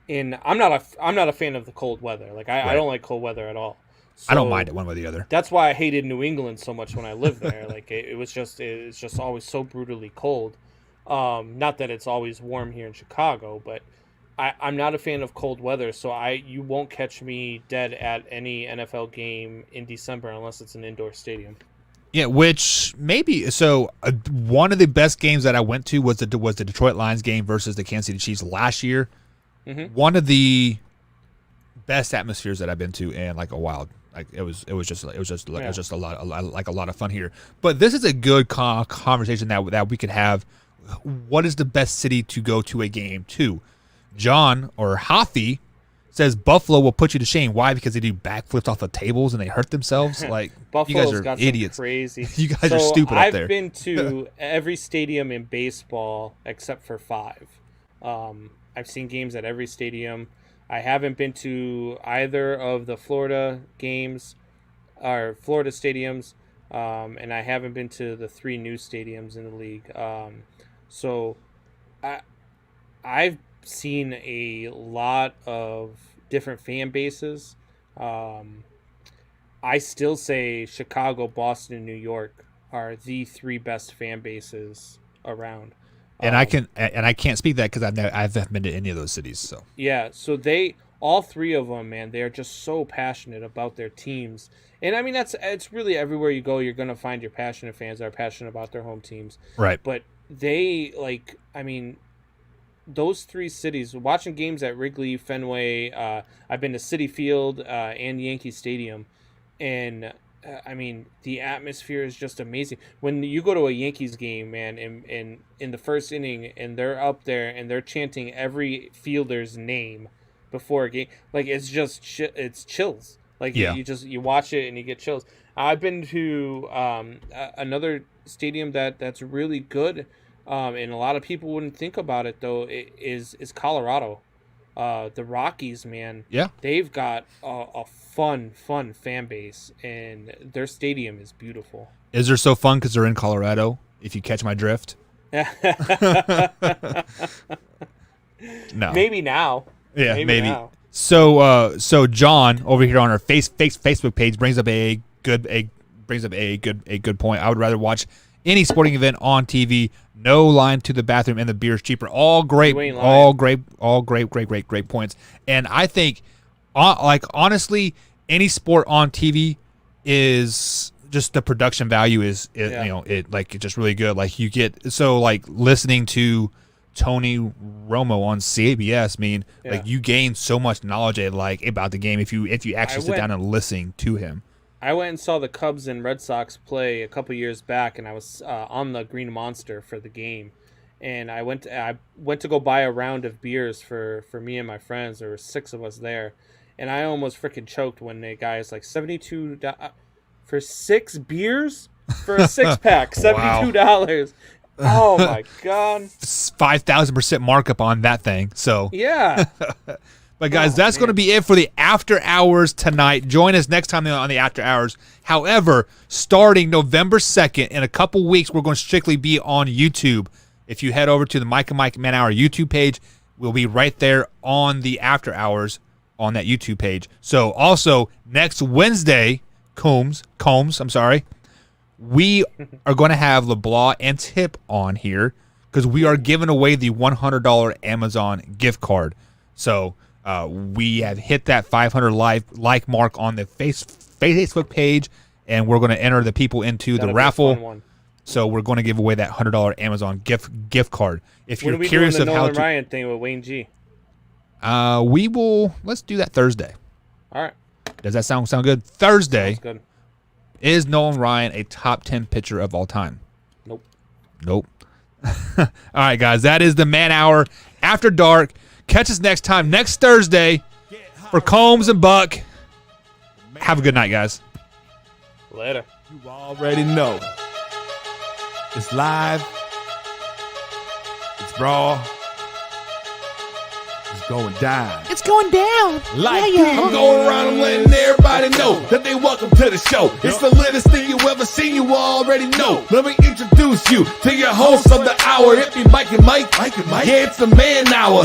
I'm not a fan of the cold weather. Like, I don't like cold weather at all. So I don't mind it one way or the other. that's why I hated New England so much when I lived there. Like, it's just always so brutally cold. Not that it's always warm here in Chicago, but I'm not a fan of cold weather, so you won't catch me dead at any NFL game in December unless it's an indoor stadium. Yeah, which maybe so. One of the best games that I went to was the Detroit Lions game versus the Kansas City Chiefs last year. Mm-hmm. One of the best atmospheres that I've been to in like a while. Like it was just a lot of fun here. But this is a good conversation that we could have. What is the best city to go to a game to? John or Hafi says Buffalo will put you to shame. Why? Because they do backflips off the tables and they hurt themselves. Like you guys are got idiots. Some crazy. You guys are stupid up there. I've been to every stadium in baseball except for 5. I've seen games at every stadium. I haven't been to either of the Florida games or Florida stadiums, and I haven't been to the 3 new stadiums in the league. So I've seen a lot of different fan bases. I still say Chicago, Boston, and New York are the 3 best fan bases around. And I can't speak that because I haven't been to any of those cities. So yeah, so all 3 of them, man, they're just so passionate about their teams. And I mean, it's really everywhere you go, you're gonna find your passionate fans that are passionate about their home teams. Right. But they those 3 cities, watching games at Wrigley, Fenway, I've been to Citi Field and Yankee Stadium, and the atmosphere is just amazing. When you go to a Yankees game, man, in the first inning, and they're up there and they're chanting every fielder's name before a game, like it's just it's chills. Like you watch it and you get chills. I've been to another stadium that's really good, and a lot of people wouldn't think about it though. It is Colorado. The Rockies, man. Yeah, they've got a fun fan base, and their stadium is beautiful. Is there so fun because they're in Colorado? If you catch my drift. No. Maybe now. Yeah, maybe. Now. So John over here on our Facebook page brings up a good point. I would rather watch any sporting event on TV. No line to the bathroom, and the beer's cheaper. All great points. And I think, honestly, any sport on TV is just the production value is it's just really good. Like you get listening to Tony Romo on CBS. Like you gain so much knowledge about the game if you actually sit down and listen to him. I went and saw the Cubs and Red Sox play a couple years back, and I was on the Green Monster for the game. And I went to go buy a round of beers for me and my friends. There were 6 of us there, and I almost freaking choked when the guy's like $72 for 6 beers for a 6-pack, $72. Oh my god! 5,000% markup on that thing. So yeah. But guys, that's going to be it for the After Hours tonight. Join us next time on the After Hours. However, starting November 2nd, in a couple weeks, we're going to strictly be on YouTube. If you head over to the Mike and Mike Man Hour YouTube page, we'll be right there on the After Hours on that YouTube page. So also, next Wednesday, Combs, we are going to have LeBlanc and Tip on here because we are giving away the $100 Amazon gift card. So we have hit that 500 like mark on the Facebook page, and we're going to enter the people into the raffle. So we're going to give away that $100 Amazon gift card. If you're curious of how Nolan Ryan thing with Wayne G, let's do that Thursday. All right. Does that sound good? Thursday. Sounds good. Is Nolan Ryan a top 10 pitcher of all time? Nope. All right, guys. That is the Man Hour After Dark. Catch us next time, next Thursday, for Combs and Buck. Have a good night, guys. Later. You already know. It's live. It's raw. It's going down. It's going down. Like Yeah. I'm going around and letting everybody know that they welcome to the show. It's the littest thing you ever seen, you already know. Let me introduce you to your host of the hour. It be Mike and Mike. Yeah, it's the man hour.